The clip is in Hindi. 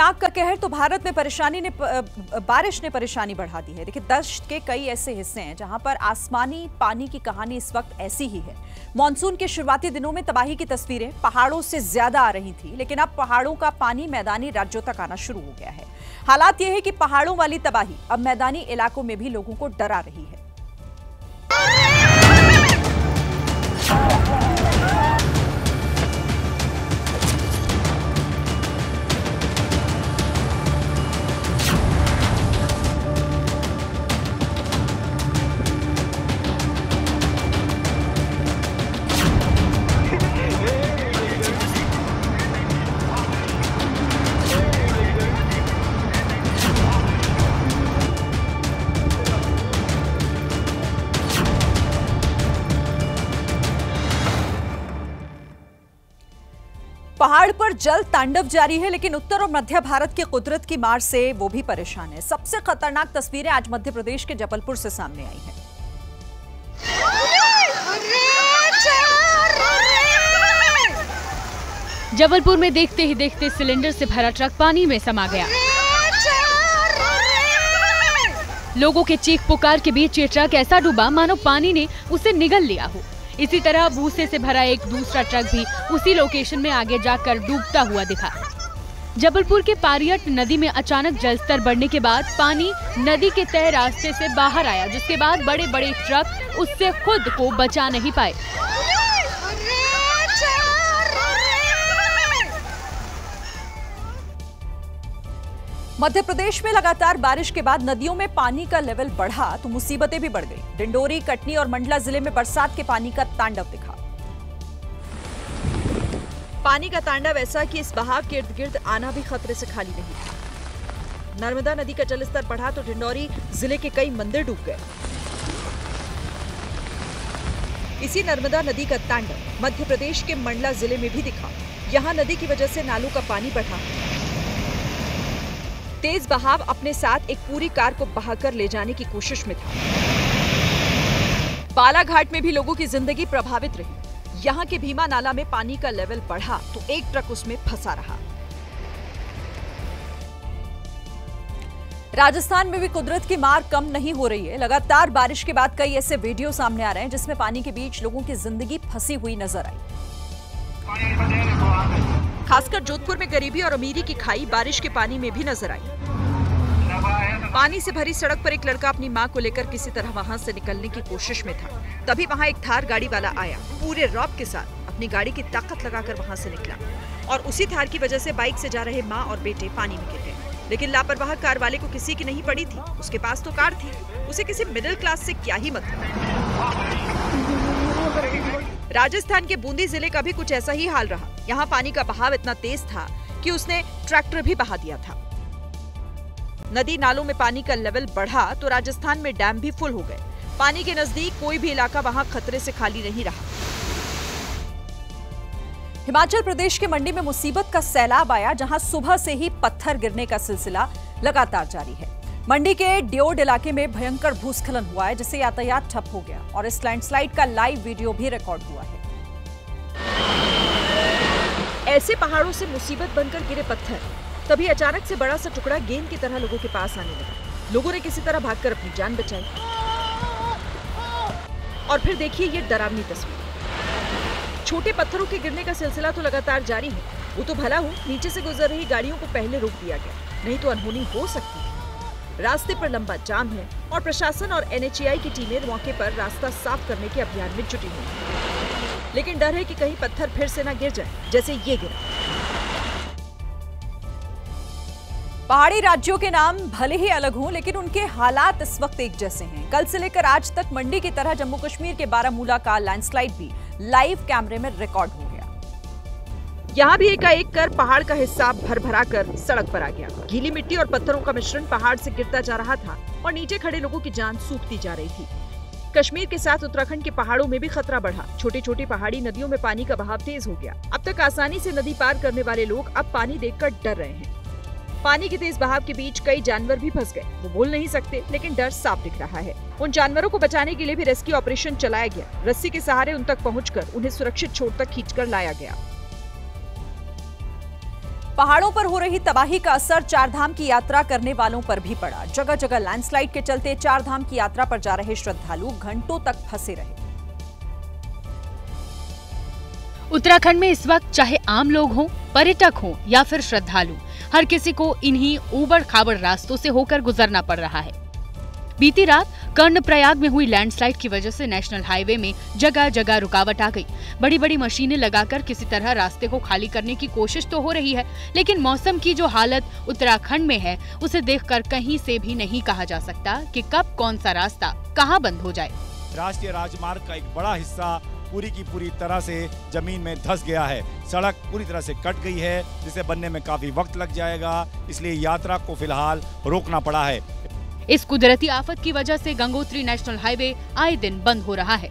में आग का कहर तो भारत में बारिश ने परेशानी बढ़ा दी है। देखिए, देश के कई ऐसे हिस्से हैं जहां पर आसमानी पानी की कहानी इस वक्त ऐसी ही है। मॉनसून के शुरुआती दिनों में तबाही की तस्वीरें पहाड़ों से ज्यादा आ रही थी, लेकिन अब पहाड़ों का पानी मैदानी राज्यों तक आना शुरू हो गया है। हालात यह है कि पहाड़ों वाली तबाही अब मैदानी इलाकों में भी लोगों को डरा रही है। पहाड़ पर जल तांडव जारी है, लेकिन उत्तर और मध्य भारत की कुदरत की मार से वो भी परेशान है। सबसे खतरनाक तस्वीरें आज मध्य प्रदेश के जबलपुर से सामने आई हैं। जबलपुर में देखते ही देखते सिलेंडर से भरा ट्रक पानी में समा गया। लोगों के चीख पुकार के बीच ये ट्रक ऐसा डूबा मानो पानी ने उसे निगल लिया हो। इसी तरह भूसे से भरा एक दूसरा ट्रक भी उसी लोकेशन में आगे जाकर डूबता हुआ दिखा। जबलपुर के पारियट नदी में अचानक जलस्तर बढ़ने के बाद पानी नदी के तय रास्ते से बाहर आया, जिसके बाद बड़े बड़े ट्रक उससे खुद को बचा नहीं पाए। मध्य प्रदेश में लगातार बारिश के बाद नदियों में पानी का लेवल बढ़ा तो मुसीबतें भी बढ़ गई। डिंडोरी, कटनी और मंडला जिले में बरसात के पानी का तांडव दिखा। पानी का तांडव ऐसा कि इस बहाव के इर्द गिर्द आना भी खतरे से खाली नहीं था। नर्मदा नदी का जलस्तर बढ़ा तो डिंडोरी जिले के कई मंदिर डूब गए। इसी नर्मदा नदी का तांडव मध्य प्रदेश के मंडला जिले में भी दिखा। यहाँ नदी की वजह से नालों का पानी बढ़ा। तेज बहाव अपने साथ एक पूरी कार को बहाकर ले जाने की कोशिश में था। बालाघाट में भी लोगों की जिंदगी प्रभावित रही। यहाँ के भीमा नाला में पानी का लेवल बढ़ा तो एक ट्रक उसमें फंसा रहा। राजस्थान में भी कुदरत की मार कम नहीं हो रही है। लगातार बारिश के बाद कई ऐसे वीडियो सामने आ रहे हैं जिसमें पानी के बीच लोगों की जिंदगी फंसी हुई नजर आई। खासकर जोधपुर में गरीबी और अमीरी की खाई बारिश के पानी में भी नजर आई। पानी से भरी सड़क पर एक लड़का अपनी मां को लेकर किसी तरह वहां से निकलने की कोशिश में था। तभी वहां एक थार गाड़ी वाला आया, पूरे रौब के साथ अपनी गाड़ी की ताकत लगाकर वहां से निकला और उसी थार की वजह से बाइक से जा रहे मां और बेटे पानी में गिर गए। लेकिन लापरवाह कार वाले को किसी की नहीं पड़ी थी। उसके पास तो कार थी, उसे किसी मिडिल क्लास से क्या ही मतलब। राजस्थान के बूंदी जिले का भी कुछ ऐसा ही हाल रहा। यहाँ पानी का बहाव इतना तेज था कि उसने ट्रैक्टर भी बहा दिया था। नदी नालों में पानी का लेवल बढ़ा तो राजस्थान में डैम भी फुल हो गए। पानी के नजदीक कोई भी इलाका वहां खतरे से खाली नहीं रहा। हिमाचल प्रदेश के मंडी में मुसीबत का सैलाब आया, जहां सुबह से ही पत्थर गिरने का सिलसिला लगातार जारी है। मंडी के ड्योड इलाके में भयंकर भूस्खलन हुआ है, जिससे यातायात ठप हो गया और इस लैंडस्लाइड का लाइव वीडियो भी रिकॉर्ड हुआ है। ऐसे पहाड़ों से मुसीबत बनकर गिरे पत्थर, तभी अचानक से बड़ा सा टुकड़ा गेंद की तरह लोगों के पास आने लगा। लोगों ने किसी तरह भागकर अपनी जान बचाई। और फिर देखिए ये डरावनी तस्वीर। छोटे पत्थरों के गिरने का सिलसिला तो लगातार जारी है। वो तो भला हो नीचे से गुजर रही गाड़ियों को पहले रोक दिया गया, नहीं तो अनहोनी हो सकती है। रास्ते पर लंबा जाम है और प्रशासन और NHAI की टीमें मौके पर रास्ता साफ करने के अभियान में जुटी हुई है। लेकिन डर है कि कहीं पत्थर फिर से न गिर जाए, जैसे ये गिरा। पहाड़ी राज्यों के नाम भले ही अलग हों, लेकिन उनके हालात इस वक्त एक जैसे हैं। कल से लेकर आज तक मंडी की तरह जम्मू कश्मीर के बारामूला का लैंडस्लाइड भी लाइव कैमरे में रिकॉर्ड हो गया। यहाँ भी एकाएक कर पहाड़ का हिस्सा भरभरा कर सड़क पर आ गया। गीली मिट्टी और पत्थरों का मिश्रण पहाड़ से गिरता जा रहा था और नीचे खड़े लोगों की जान सूखती जा रही थी। कश्मीर के साथ उत्तराखंड के पहाड़ों में भी खतरा बढ़ा। छोटी छोटी पहाड़ी नदियों में पानी का बहाव तेज हो गया। अब तक आसानी से नदी पार करने वाले लोग अब पानी देखकर डर रहे हैं। पानी के तेज बहाव के बीच कई जानवर भी फंस गए। वो बोल नहीं सकते, लेकिन डर साफ दिख रहा है। उन जानवरों को बचाने के लिए भी रेस्क्यू ऑपरेशन चलाया गया। रस्सी के सहारे उन तक पहुंचकर उन्हें सुरक्षित छोर तक खींचकर लाया गया। पहाड़ों पर हो रही तबाही का असर चारधाम की यात्रा करने वालों पर भी पड़ा। जगह जगह लैंडस्लाइड के चलते चारधाम की यात्रा पर जा रहे श्रद्धालु घंटों तक फंसे रहे। उत्तराखंड में इस वक्त चाहे आम लोग हों, पर्यटक हों या फिर श्रद्धालु, हर किसी को इन्हीं ऊबड़ खाबड़ रास्तों से होकर गुजरना पड़ रहा है। बीती रात कर्णप्रयाग में हुई लैंडस्लाइड की वजह से नेशनल हाईवे में जगह जगह रुकावट आ गई। बड़ी बड़ी मशीनें लगाकर किसी तरह रास्ते को खाली करने की कोशिश तो हो रही है, लेकिन मौसम की जो हालत उत्तराखंड में है उसे देखकर कहीं से भी नहीं कहा जा सकता कि कब कौन सा रास्ता कहां बंद हो जाए। राष्ट्रीय राजमार्ग का एक बड़ा हिस्सा पूरी की पूरी तरह से जमीन में धंस गया है। सड़क पूरी तरह से कट गई है, जिसे बनने में काफी वक्त लग जाएगा, इसलिए यात्रा को फिलहाल रोकना पड़ा है। इस कुदरती आफत की वजह से गंगोत्री नेशनल हाईवे आए दिन बंद हो रहा है।